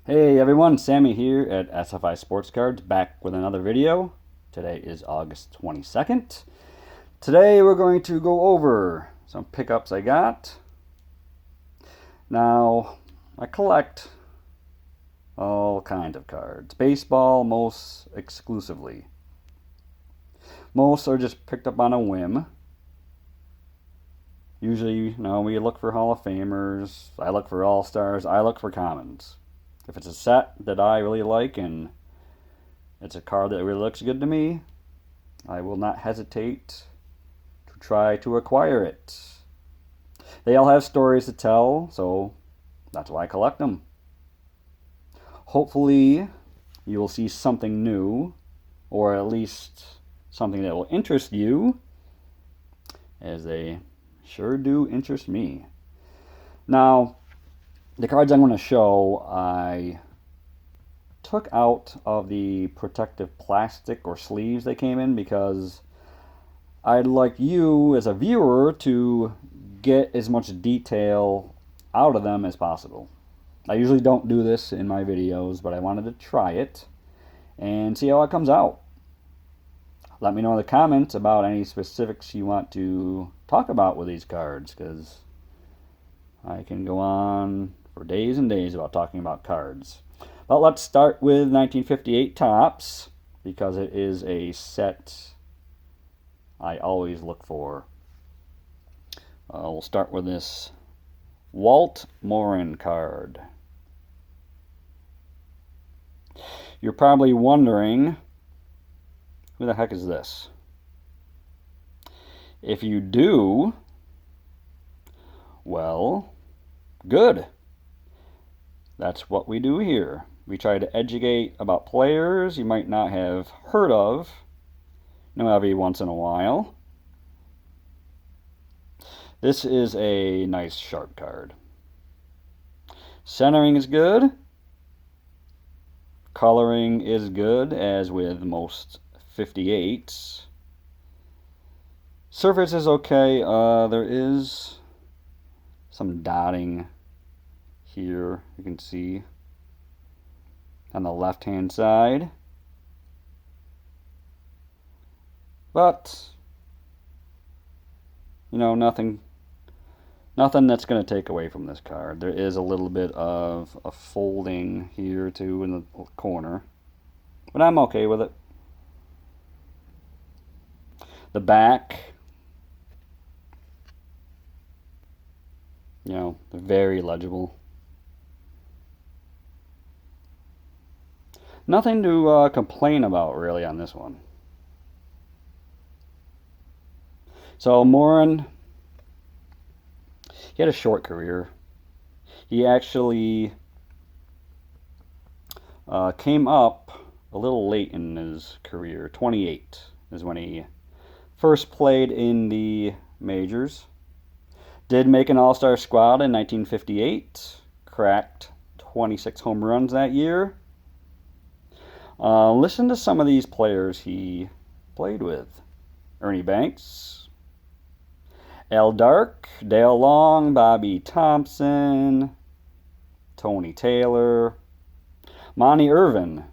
Hey everyone, Sammy here at SFI Sports Cards, back with another video. Today is August 22nd. Today we're going to go over some pickups I got. Now, I collect all kinds of cards. Baseball most exclusively. Most are just picked up on a whim. Usually, we look for Hall of Famers, I look for All-Stars, I look for commons. If it's a set that I really like and it's a card that really looks good to me, I will not hesitate to try to acquire it. They all have stories to tell, so that's why I collect them. Hopefully, you will see something new, or at least something that will interest you, as they sure do interest me. Now, the cards I'm going to show, I took out of the protective plastic or sleeves they came in because I'd like you as a viewer to get as much detail out of them as possible. I usually don't do this in my videos, but I wanted to try it and see how it comes out. Let me know in the comments about any specifics you want to talk about with these cards, because I can go on for days and days about talking about cards. But let's start with 1958 Topps, because it is a set I always look for. We'll start with this Walt Morin card. You're probably wondering, who the heck is this? If you do, well, good. That's what we do here. We try to educate about players you might not have heard of, every once in a while. This is a nice sharp card. Centering is good. Coloring is good, as with most 58s. Surface is okay. There is some dotting here, you can see on the left hand side, but nothing that's going to take away from this card. There is a little bit of a folding here too in the corner, but I'm okay with it. The back, very legible. Nothing to complain about really on this one. So Morin, he had a short career. He actually came up a little late in his career. 28 is when he first played in the majors. Did make an all-star squad in 1958. Cracked 26 home runs that year. Listen to some of these players he played with. Ernie Banks, Al Dark, Dale Long, Bobby Thompson, Tony Taylor, Monty Irvin.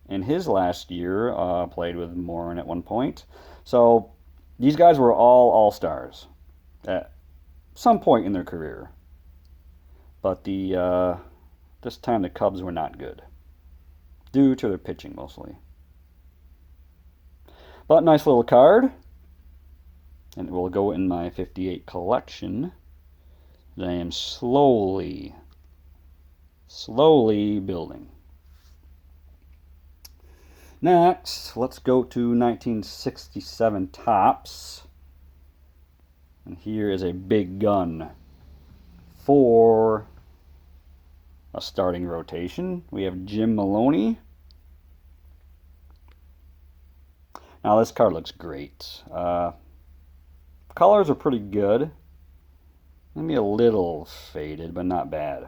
In his last year, played with Morin at one point. So these guys were all all-stars at some point in their career. But this time the Cubs were not good, due to their pitching mostly. But nice little card, and it will go in my 58 collection that I am slowly building. Next, let's go to 1967 Topps, and here is a big gun for a starting rotation. We have Jim Maloney. Now this card looks great. Colors are pretty good. Maybe a little faded, but not bad.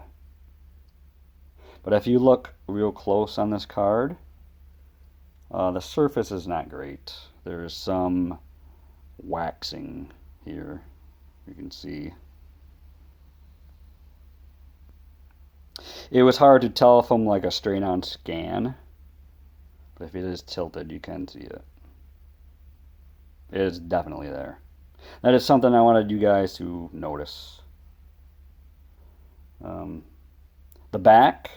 But if you look real close on this card, the surface is not great. There's some waxing here, you can see. It was hard to tell from like a straight on scan, but if it is tilted, you can see it. It is definitely there. That is something I wanted you guys to notice. The back.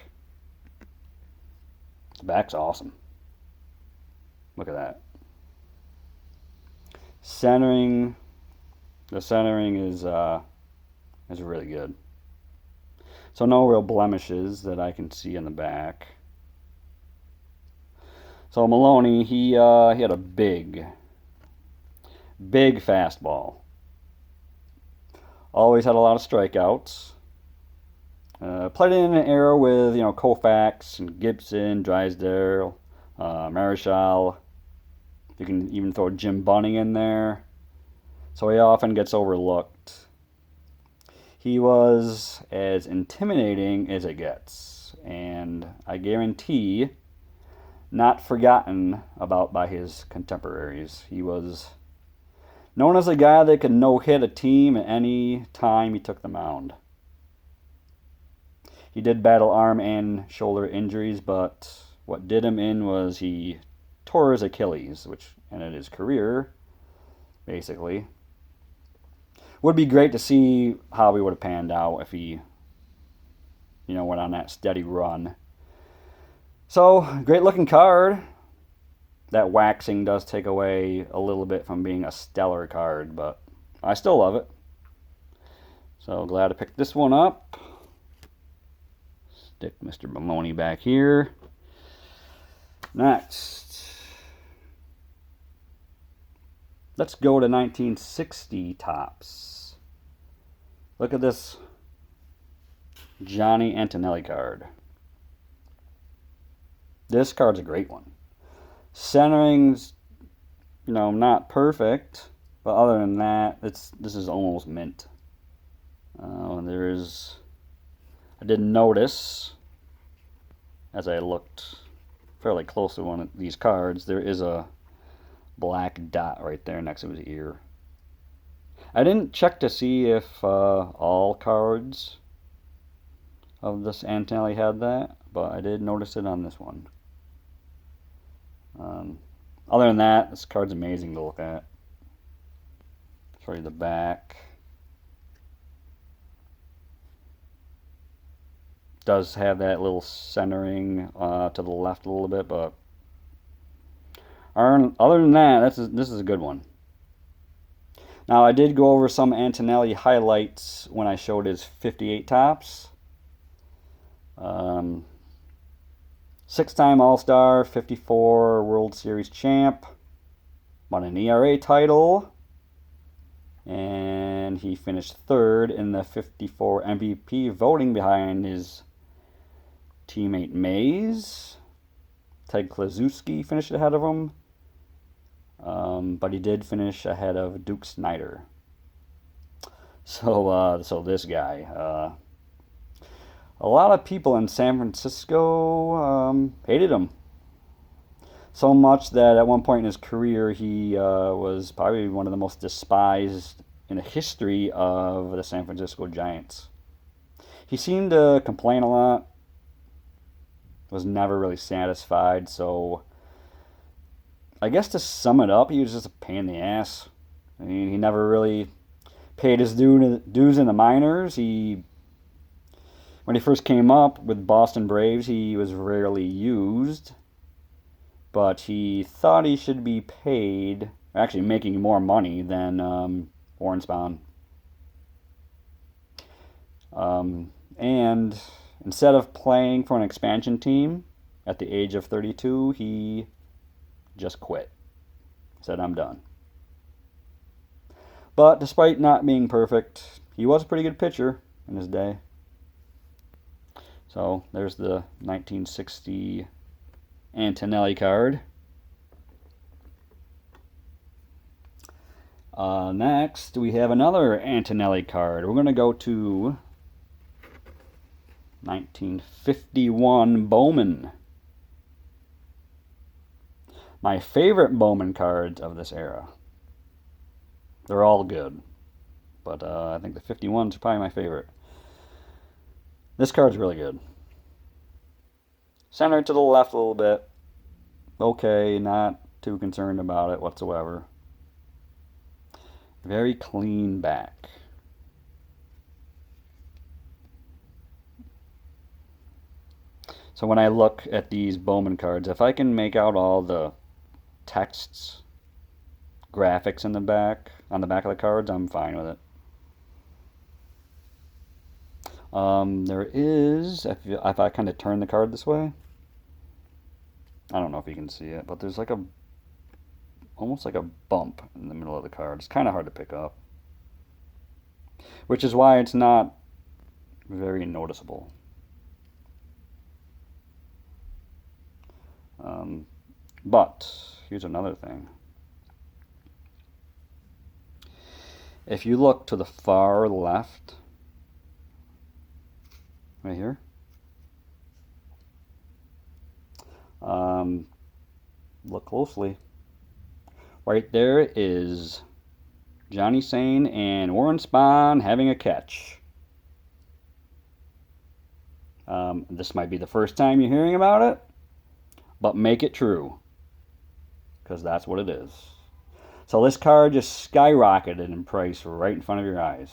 The back's awesome. Look at that. Centering. The centering is really good. So no real blemishes that I can see in the back. So Maloney, he had a big fastball. Always had a lot of strikeouts. Played in an era with, Koufax and Gibson, Drysdale, Marichal. You can even throw Jim Bunning in there. So he often gets overlooked. He was as intimidating as it gets, and I guarantee not forgotten about by his contemporaries. He was known as a guy that could no-hit a team at any time he took the mound. He did battle arm and shoulder injuries, but what did him in was he tore his Achilles, which ended his career, basically. Would be great to see how he would have panned out if he, went on that steady run. So, great looking card. That waxing does take away a little bit from being a stellar card, but I still love it. So, glad to pick this one up. Stick Mr. Maloney back here. Next, let's go to 1960 Topps. Look at this Johnny Antonelli card. This card's a great one. Centering's, not perfect, but other than that, this is almost mint. I did notice, as I looked fairly close to one of these cards, there is a black dot right there next to his ear. I didn't check to see if all cards of this Antonelli had that, but I did notice it on this one. Other than that, this card's amazing to look at. Show you the back. Does have that little centering to the left a little bit, but other than that, this is a good one. Now, I did go over some Antonelli highlights when I showed his 58 Topps. 6-time All-Star, 54 World Series champ, won an ERA title, and he finished third in the 54 MVP voting behind his teammate Mays. Ted Kluszewski finished ahead of him, but he did finish ahead of Duke Snider. So this guy, a lot of people in San Francisco hated him. So much that at one point in his career, he was probably one of the most despised in the history of the San Francisco Giants. He seemed to complain a lot, was never really satisfied, so I guess to sum it up, he was just a pain in the ass. I mean, he never really paid his dues in the minors. When he first came up with Boston Braves, he was rarely used, but he thought he should be paid, actually making more money than Warren Spahn. And instead of playing for an expansion team at the age of 32, he just quit. Said, I'm done. But despite not being perfect, he was a pretty good pitcher in his day. So there's the 1960 Antonelli card. Next, we have another Antonelli card. We're going to go to 1951 Bowman. My favorite Bowman cards of this era. They're all good, but I think the 51's probably my favorite. This card's really good. Center to the left a little bit. Okay, not too concerned about it whatsoever. Very clean back. So when I look at these Bowman cards, if I can make out all the texts, graphics in the back, on the back of the cards, I'm fine with it. There is, if I kind of turn the card this way, I don't know if you can see it, but there's like almost like a bump in the middle of the card. It's kind of hard to pick up, which is why it's not very noticeable. But here's another thing. If you look to the far left, right here, look closely. Right there is Johnny Sane and Warren Spahn having a catch. This might be the first time you're hearing about it, but make it true, because that's what it is. So this card just skyrocketed in price right in front of your eyes.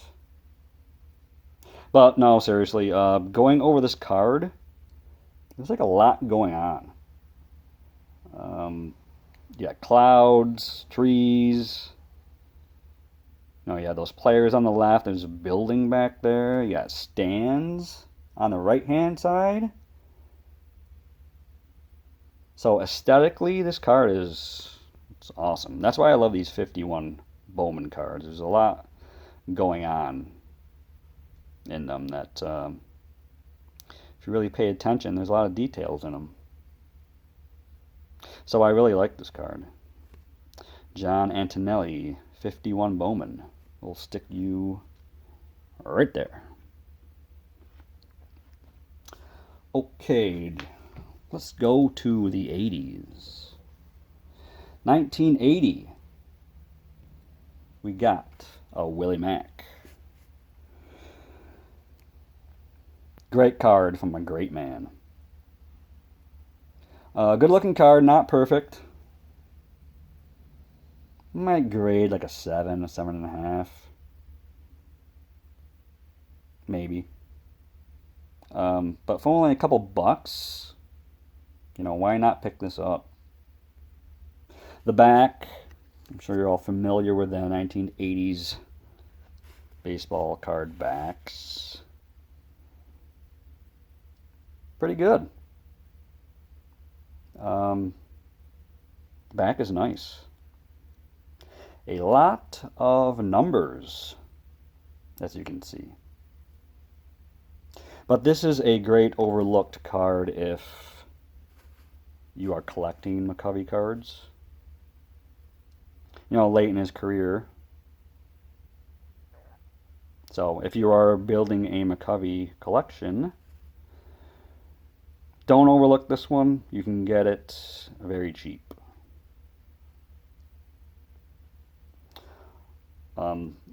But no, seriously, going over this card, there's like a lot going on. You got clouds, trees. No, yeah, those players on the left. There's a building back there. You got stands on the right-hand side. So aesthetically, this card it's awesome. That's why I love these 51 Bowman cards. There's a lot going on in them that, if you really pay attention, there's a lot of details in them. So I really like this card. John Antonelli, 51 Bowman. We'll stick you right there. Okay, let's go to the 80s. 1980. We got a Willie Mack. Great card from a great man. Good looking card, not perfect. Might grade like a 7, a 7.5. Maybe. But for only a couple bucks, why not pick this up? The back, I'm sure you're all familiar with the 1980s baseball card backs. Pretty good. The back is nice. A lot of numbers, as you can see. But this is a great overlooked card if you are collecting McCovey cards. Late in his career. So if you are building a McCovey collection, don't overlook this one. You can get it very cheap.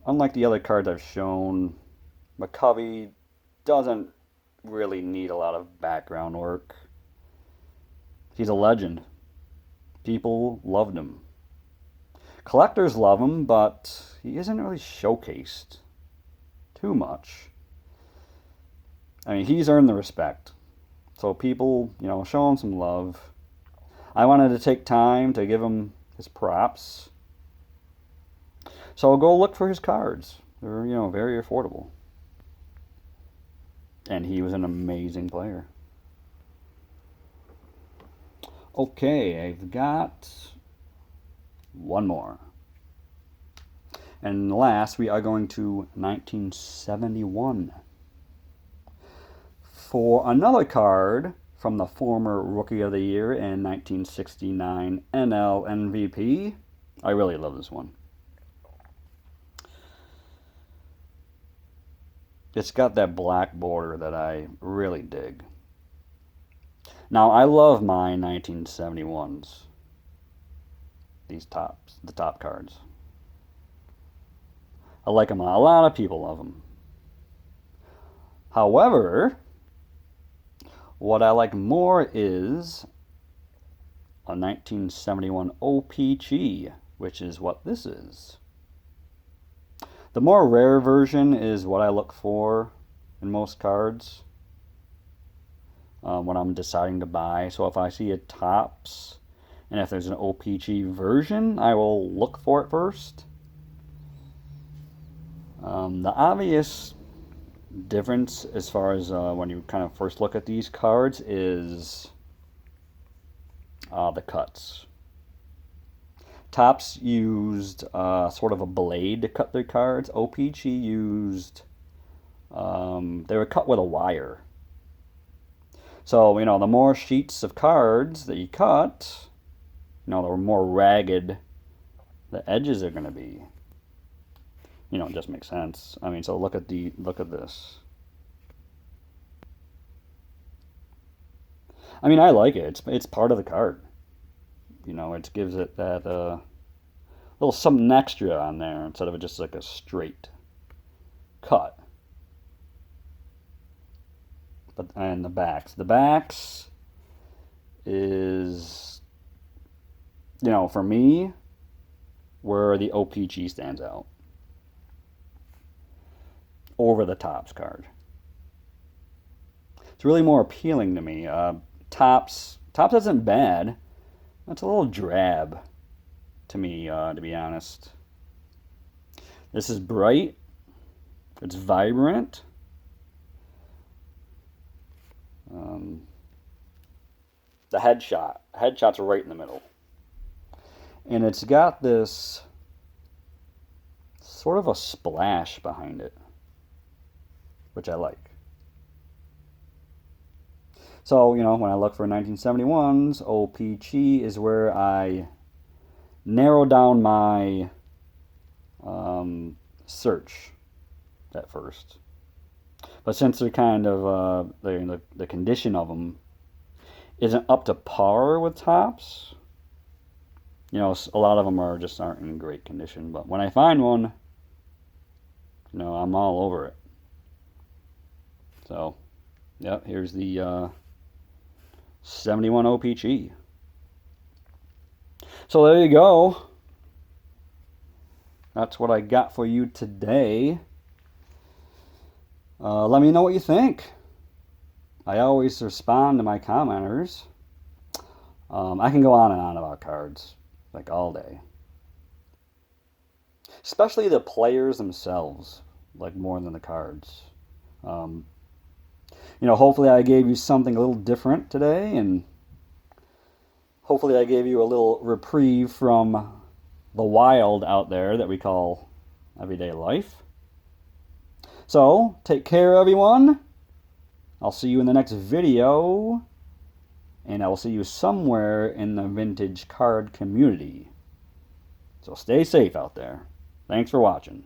Unlike the other cards I've shown, McCovey doesn't really need a lot of background work. He's a legend. People loved him. Collectors love him, but he isn't really showcased too much. I mean, he's earned the respect. So people, show him some love. I wanted to take time to give him his props. So go look for his cards. They're, very affordable. And he was an amazing player. Okay, I've got one more. And last, we are going to 1971. For another card from the former Rookie of the Year and 1969 NL MVP. I really love this one. It's got that black border that I really dig. Now, I love my 1971s. The top cards. I like them a lot. A lot of people love them. However, What I like more is a 1971 O-Pee-Chee, which is what this is. The more rare version is what I look for in most cards when I'm deciding to buy. So if I see a Topps, and if there's an O-Pee-Chee version, I will look for it first. The obvious difference as far as when you kind of first look at these cards is the cuts. Topps used sort of a blade to cut their cards. O-Pee-Chee used, they were cut with a wire. So, you know, the more sheets of cards that you cut, you know, the more ragged the edges are going to be. You know, it just makes sense. I mean, so look at this. I mean, I like it. It's part of the card. You know, it gives it that little something extra on there instead of just like a straight cut. But and the backs is, you know, for me, where the O-Pee-Chee stands out over the Topps card. It's really more appealing to me. Topps isn't bad. It's a little drab to me, to be honest. This is bright. It's vibrant. The headshot's right in the middle. And it's got this sort of a splash behind it, which I like. So, you know, when I look for 1971s, O-Pee-Chee is where I narrow down my search at first. But since they're kind of, the condition of them isn't up to par with Topps, you know, a lot of them aren't in great condition. But when I find one, you know, I'm all over it. So, yep, here's the 71 O-Pee-Chee. So there you go. That's what I got for you today. Let me know what you think. I always respond to my commenters. I can go on and on about cards, like all day. Especially the players themselves, like more than the cards. You know, hopefully I gave you something a little different today, and hopefully I gave you a little reprieve from the wild out there that we call everyday life. So, take care, everyone. I'll see you in the next video, and I will see you somewhere in the vintage card community. So stay safe out there. Thanks for watching.